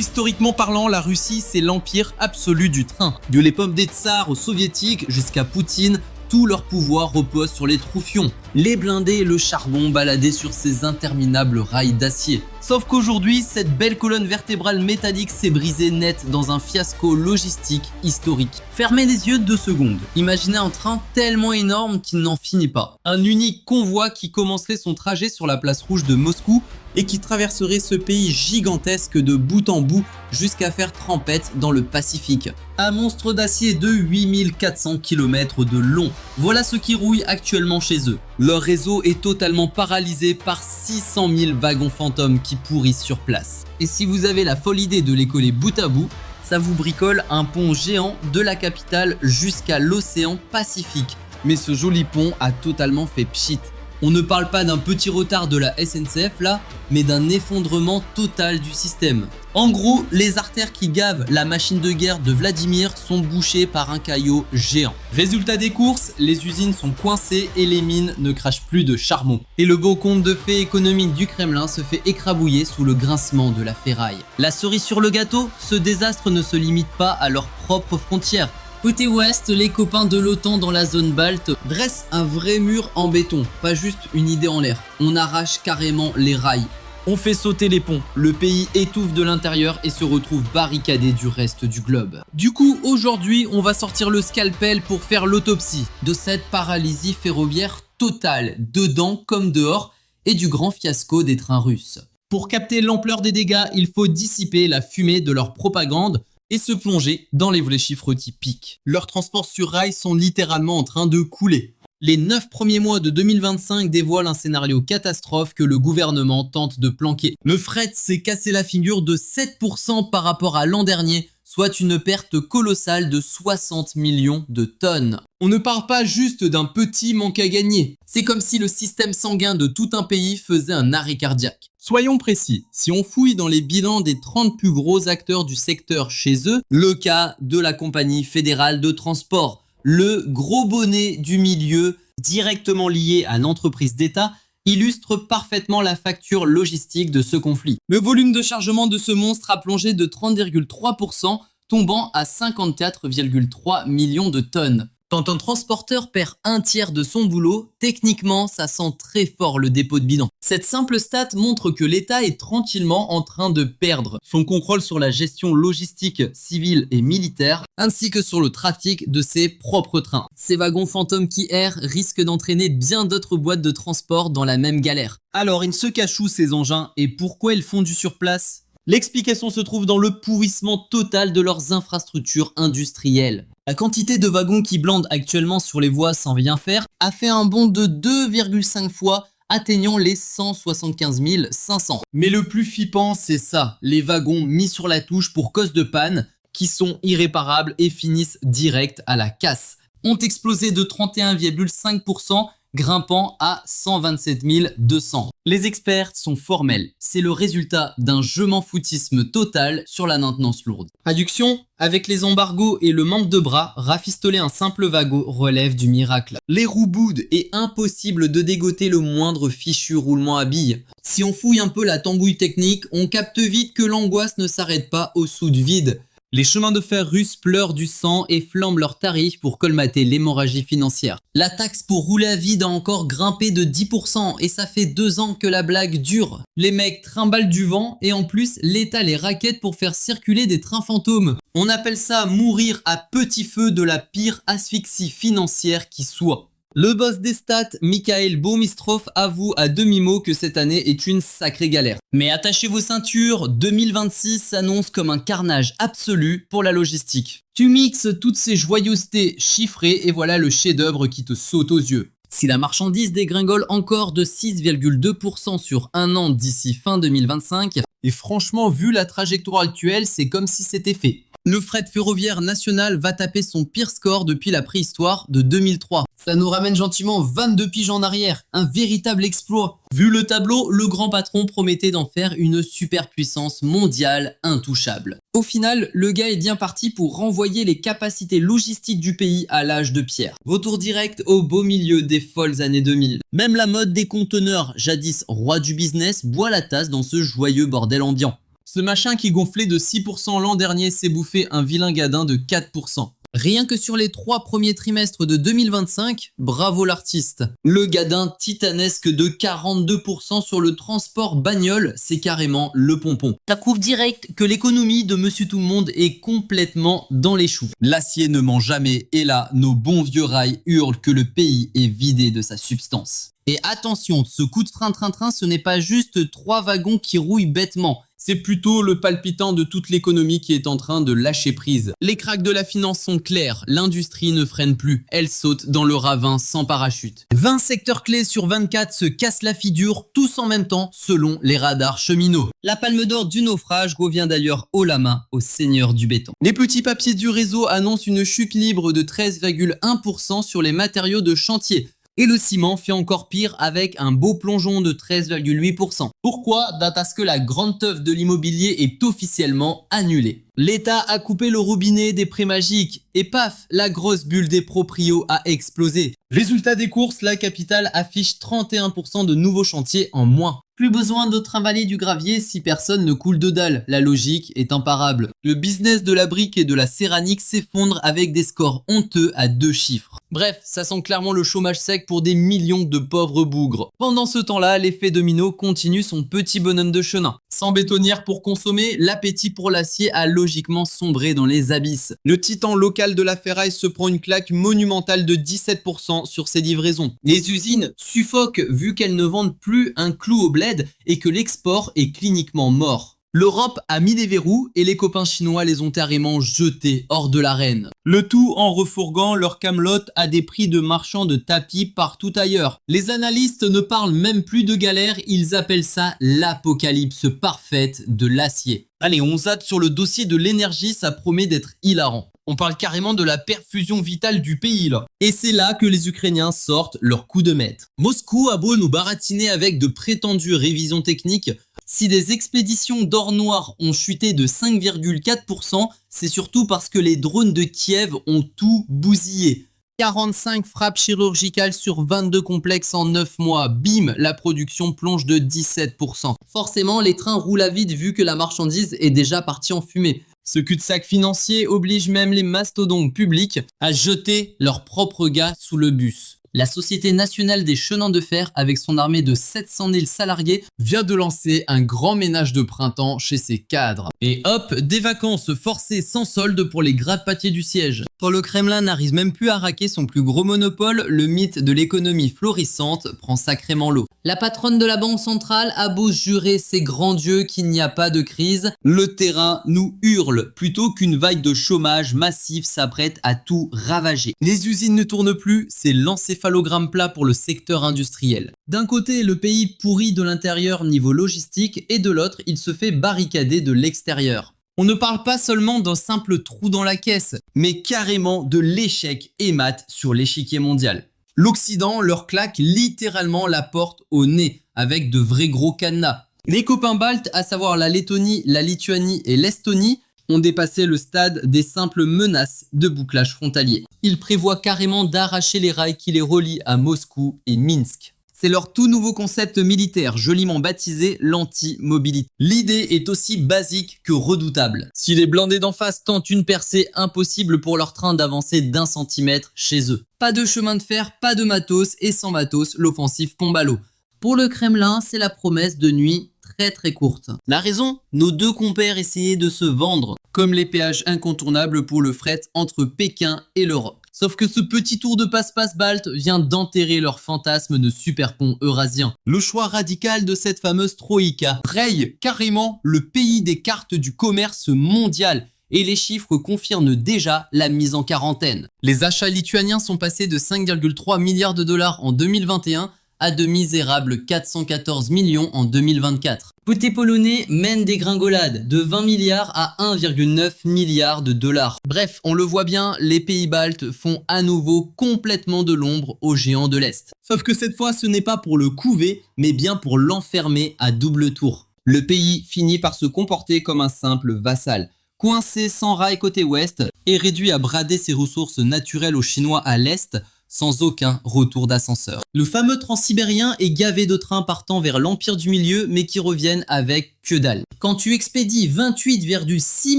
Historiquement parlant, la Russie, c'est l'empire absolu du train. De l'époque des tsars aux soviétiques jusqu'à Poutine, tout leur pouvoir repose sur les troufions, les blindés et le charbon baladés sur ces interminables rails d'acier. Sauf qu'aujourd'hui, cette belle colonne vertébrale métallique s'est brisée net dans un fiasco logistique historique. Fermez les yeux 2 secondes. Imaginez un train tellement énorme qu'il n'en finit pas. Un unique convoi qui commencerait son trajet sur la place rouge de Moscou et qui traverserait ce pays gigantesque de bout en bout jusqu'à faire trempette dans le Pacifique. Un monstre d'acier de 8400 km de long. Voilà ce qui rouille actuellement chez eux. Leur réseau est totalement paralysé par 600 000 wagons fantômes qui pourrissent sur place. Et si vous avez la folle idée de les coller bout à bout, ça vous bricole un pont géant de la capitale jusqu'à l'océan Pacifique. Mais ce joli pont a totalement fait pchit. On ne parle pas d'un petit retard de la SNCF là, mais d'un effondrement total du système. En gros, les artères qui gavent la machine de guerre de Vladimir sont bouchées par un caillot géant. Résultat des courses, les usines sont coincées et les mines ne crachent plus de charbon. Et le beau conte de fées économique du Kremlin se fait écrabouiller sous le grincement de la ferraille. La cerise sur le gâteau, ce désastre ne se limite pas à leurs propres frontières. Côté ouest, les copains de l'OTAN dans la zone balte dressent un vrai mur en béton, pas juste une idée en l'air. On arrache carrément les rails. On fait sauter les ponts, le pays étouffe de l'intérieur et se retrouve barricadé du reste du globe. Du coup, aujourd'hui, on va sortir le scalpel pour faire l'autopsie de cette paralysie ferroviaire totale, dedans comme dehors, et du grand fiasco des trains russes. Pour capter l'ampleur des dégâts, il faut dissiper la fumée de leur propagande et se plonger dans les vrais chiffres typiques. Leurs transports sur rail sont littéralement en train de couler. Les 9 premiers mois de 2025 dévoilent un scénario catastrophe que le gouvernement tente de planquer. Le fret s'est cassé la figure de 7% par rapport à l'an dernier, soit une perte colossale de 60 millions de tonnes. On ne parle pas juste d'un petit manque à gagner. C'est comme si le système sanguin de tout un pays faisait un arrêt cardiaque. Soyons précis, si on fouille dans les bilans des 30 plus gros acteurs du secteur chez eux, le cas de la compagnie fédérale de transport, le gros bonnet du milieu directement lié à l'entreprise d'État, illustre parfaitement la facture logistique de ce conflit. Le volume de chargement de ce monstre a plongé de 30,3%, tombant à 54,3 millions de tonnes. Quand un transporteur perd un tiers de son boulot, techniquement, ça sent très fort le dépôt de bilan. Cette simple stat montre que l'État est tranquillement en train de perdre son contrôle sur la gestion logistique civile et militaire, ainsi que sur le trafic de ses propres trains. Ces wagons fantômes qui errent risquent d'entraîner bien d'autres boîtes de transport dans la même galère. Alors, ils se cachent où ces engins et pourquoi ils fondent sur place ? L'explication se trouve dans le pourrissement total de leurs infrastructures industrielles. La quantité de wagons qui blandent actuellement sur les voies sans rien faire a fait un bond de 2,5 fois, atteignant les 175 500. Mais le plus flippant, c'est ça, les wagons mis sur la touche pour cause de panne, qui sont irréparables et finissent direct à la casse, ont explosé de 31,5%, grimpant à 127 200. Les experts sont formels, c'est le résultat d'un je m'en foutisme total sur la maintenance lourde. Adduction, avec les embargos et le manque de bras, rafistoler un simple wagon relève du miracle. Les roues boudent et impossible de dégoter le moindre fichu roulement à billes. Si on fouille un peu la tambouille technique, on capte vite que l'angoisse ne s'arrête pas au soude vide. Les chemins de fer russes pleurent du sang et flambent leurs tarifs pour colmater l'hémorragie financière. La taxe pour rouler à vide a encore grimpé de 10% et ça fait 2 ans que la blague dure. Les mecs trimballent du vent et en plus l'État les raquette pour faire circuler des trains fantômes. On appelle ça mourir à petit feu de la pire asphyxie financière qui soit. Le boss des stats, Mikhail Boumistrov, avoue à demi-mot que cette année est une sacrée galère. Mais attachez vos ceintures, 2026 s'annonce comme un carnage absolu pour la logistique. Tu mixes toutes ces joyeusetés chiffrées et voilà le chef-d'œuvre qui te saute aux yeux. Si la marchandise dégringole encore de 6,2% sur un an d'ici fin 2025, et franchement vu la trajectoire actuelle, c'est comme si c'était fait. Le fret ferroviaire national va taper son pire score depuis la préhistoire de 2003. Ça nous ramène gentiment 22 piges en arrière, un véritable exploit. Vu le tableau, le grand patron promettait d'en faire une superpuissance mondiale intouchable. Au final, le gars est bien parti pour renvoyer les capacités logistiques du pays à l'âge de pierre. Retour direct au beau milieu des folles années 2000. Même la mode des conteneurs, jadis roi du business, boit la tasse dans ce joyeux bordel ambiant. Ce machin qui gonflait de 6% l'an dernier s'est bouffé un vilain gadin de 4%. Rien que sur les 3 premiers trimestres de 2025, bravo l'artiste. Le gadin titanesque de 42% sur le transport bagnole, c'est carrément le pompon. Ça prouve direct que l'économie de Monsieur Tout-le-Monde est complètement dans les choux. L'acier ne ment jamais et là, nos bons vieux rails hurlent que le pays est vidé de sa substance. Et attention, ce coup de train-train-train, ce n'est pas juste 3 wagons qui rouillent bêtement. C'est plutôt le palpitant de toute l'économie qui est en train de lâcher prise. Les cracks de la finance sont clairs, l'industrie ne freine plus, elle saute dans le ravin sans parachute. 20 secteurs clés sur 24 se cassent la figure, tous en même temps, selon les radars cheminots. La palme d'or du naufrage revient d'ailleurs haut la main au seigneur du béton. Les petits papiers du réseau annoncent une chute libre de 13,1% sur les matériaux de chantier. Et le ciment fait encore pire avec un beau plongeon de 13,8%. Pourquoi? Parce que la grande teuf de l'immobilier est officiellement annulée. L'État a coupé le robinet des prêts magiques et paf, la grosse bulle des proprios a explosé. Résultat des courses, la capitale affiche 31% de nouveaux chantiers en moins. Plus besoin de trimballer du gravier si personne ne coule de dalle, la logique est imparable. Le business de la brique et de la céramique s'effondre avec des scores honteux à 2 chiffres. Bref, ça sent clairement le chômage sec pour des millions de pauvres bougres. Pendant ce temps-là, l'effet domino continue son petit bonhomme de chemin. Sans bétonnière pour consommer, l'appétit pour l'acier a logiquement sombré dans les abysses. Le titan local de la ferraille se prend une claque monumentale de 17% sur ses livraisons. Les usines suffoquent vu qu'elles ne vendent plus un clou au bled et que l'export est cliniquement mort. L'Europe a mis des verrous et les copains chinois les ont carrément jetés hors de l'arène. Le tout en refourguant leur camelote à des prix de marchands de tapis partout ailleurs. Les analystes ne parlent même plus de galère, ils appellent ça l'apocalypse parfaite de l'acier. Allez, on zappe sur le dossier de l'énergie, ça promet d'être hilarant. On parle carrément de la perfusion vitale du pays là. Et c'est là que les Ukrainiens sortent leur coup de maître. Moscou a beau nous baratiner avec de prétendues révisions techniques, si des expéditions d'or noir ont chuté de 5,4%, c'est surtout parce que les drones de Kiev ont tout bousillé. 45 frappes chirurgicales sur 22 complexes en 9 mois. Bim, la production plonge de 17%. Forcément, les trains roulent à vide vu que la marchandise est déjà partie en fumée. Ce cul-de-sac financier oblige même les mastodontes publics à jeter leurs propres gars sous le bus. La Société nationale des chemins de fer, avec son armée de 700 000 salariés, vient de lancer un grand ménage de printemps chez ses cadres. Et hop, des vacances forcées sans solde pour les gratte-papiers du siège. Quand le Kremlin n'arrive même plus à raquer son plus gros monopole, le mythe de l'économie florissante prend sacrément l'eau. La patronne de la Banque centrale a beau jurer ses grands dieux qu'il n'y a pas de crise, le terrain nous hurle plutôt qu'une vague de chômage massif s'apprête à tout ravager. Les usines ne tournent plus, c'est l'encéphalogramme plat pour le secteur industriel. D'un côté, le pays pourrit de l'intérieur niveau logistique et de l'autre, il se fait barricader de l'extérieur. On ne parle pas seulement d'un simple trou dans la caisse, mais carrément de l'échec émat sur l'échiquier mondial. L'Occident leur claque littéralement la porte au nez avec de vrais gros cadenas. Les copains baltes, à savoir la Lettonie, la Lituanie et l'Estonie, ont dépassé le stade des simples menaces de bouclage frontalier. Ils prévoient carrément d'arracher les rails qui les relient à Moscou et Minsk. C'est leur tout nouveau concept militaire, joliment baptisé l'anti-mobilité. L'idée est aussi basique que redoutable. Si les blindés d'en face tentent une percée, impossible pour leur train d'avancer d'1 centimètre chez eux. Pas de chemin de fer, pas de matos, et sans matos, l'offensive tombe à l'eau. Pour le Kremlin, c'est la promesse de nuit très courte. La raison? Nos deux compères essayaient de se vendre, comme les péages incontournables pour le fret entre Pékin et l'Europe. Sauf que ce petit tour de passe-passe balte vient d'enterrer leur fantasme de super pont eurasien. Le choix radical de cette fameuse Troïka raye carrément le pays des cartes du commerce mondial. Et les chiffres confirment déjà la mise en quarantaine. Les achats lituaniens sont passés de 5,3 milliards de dollars en 2021 à de misérables 414 millions en 2024. Côté polonais, mène des gringolades de 20 milliards à 1,9 milliard de dollars. Bref, on le voit bien, les pays baltes font à nouveau complètement de l'ombre aux géants de l'Est. Sauf que cette fois, ce n'est pas pour le couver, mais bien pour l'enfermer à double tour. Le pays finit par se comporter comme un simple vassal. Coincé sans rail côté ouest et réduit à brader ses ressources naturelles aux Chinois à l'est, sans aucun retour d'ascenseur. Le fameux transsibérien est gavé de trains partant vers l'Empire du Milieu mais qui reviennent avec que dalle. Quand tu expédies 28,6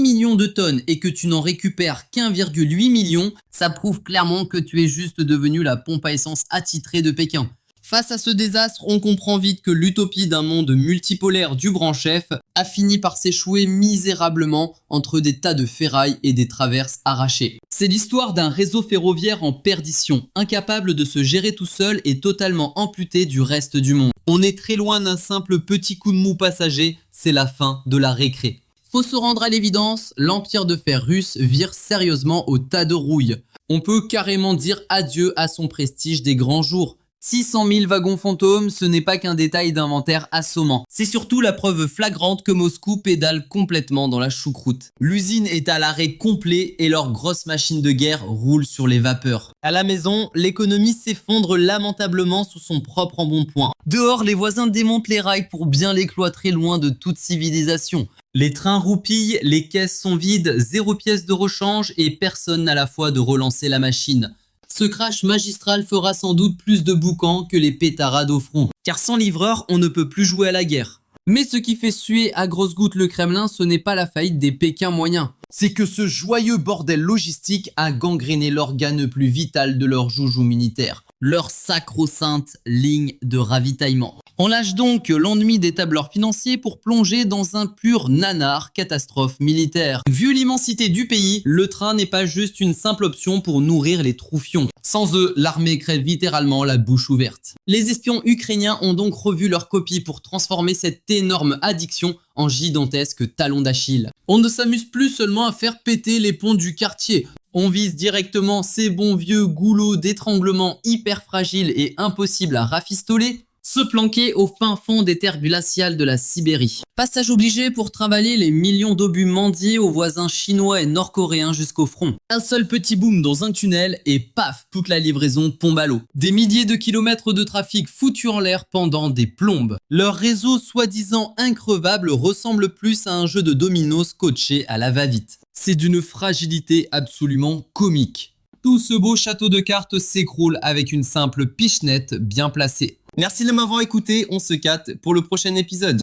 millions de tonnes et que tu n'en récupères qu'1,8 million, ça prouve clairement que tu es juste devenu la pompe à essence attitrée de Pékin. Face à ce désastre, on comprend vite que l'utopie d'un monde multipolaire du grand chef a fini par s'échouer misérablement entre des tas de ferrailles et des traverses arrachées. C'est l'histoire d'un réseau ferroviaire en perdition, incapable de se gérer tout seul et totalement amputé du reste du monde. On est très loin d'un simple petit coup de mou passager, c'est la fin de la récré. Faut se rendre à l'évidence, l'empire de fer russe vire sérieusement au tas de rouille. On peut carrément dire adieu à son prestige des grands jours. 600 000 wagons fantômes, ce n'est pas qu'un détail d'inventaire assommant. C'est surtout la preuve flagrante que Moscou pédale complètement dans la choucroute. L'usine est à l'arrêt complet et leurs grosses machines de guerre roulent sur les vapeurs. À la maison, l'économie s'effondre lamentablement sous son propre embonpoint. Dehors, les voisins démontent les rails pour bien les cloîtrer loin de toute civilisation. Les trains roupillent, les caisses sont vides, 0 pièce de rechange et personne n'a la foi de relancer la machine. Ce crash magistral fera sans doute plus de boucan que les pétarades au front. Car sans livreur, on ne peut plus jouer à la guerre. Mais ce qui fait suer à grosses gouttes le Kremlin, ce n'est pas la faillite des Pékins moyens. C'est que ce joyeux bordel logistique a gangréné l'organe le plus vital de leur joujou militaire. Leur sacro-sainte ligne de ravitaillement. On lâche donc l'ennui des tableurs financiers pour plonger dans un pur nanar catastrophe militaire. Vu l'immensité du pays, le train n'est pas juste une simple option pour nourrir les troufions. Sans eux, l'armée crève littéralement la bouche ouverte. Les espions ukrainiens ont donc revu leur copie pour transformer cette énorme addiction en gigantesque talon d'Achille. On ne s'amuse plus seulement à faire péter les ponts du quartier. On vise directement ces bons vieux goulots d'étranglement hyper fragiles et impossibles à rafistoler, se planquer au fin fond des terres glaciales de la Sibérie. Passage obligé pour travailler les millions d'obus mendiés aux voisins chinois et nord-coréens jusqu'au front. Un seul petit boom dans un tunnel et paf, toute la livraison tombe à l'eau. Des milliers de kilomètres de trafic foutus en l'air pendant des plombes. Leur réseau soi-disant increvable ressemble plus à un jeu de dominos scotché à la va-vite. C'est d'une fragilité absolument comique. Tout ce beau château de cartes s'écroule avec une simple pichenette bien placée. Merci de m'avoir écouté, on se capte pour le prochain épisode.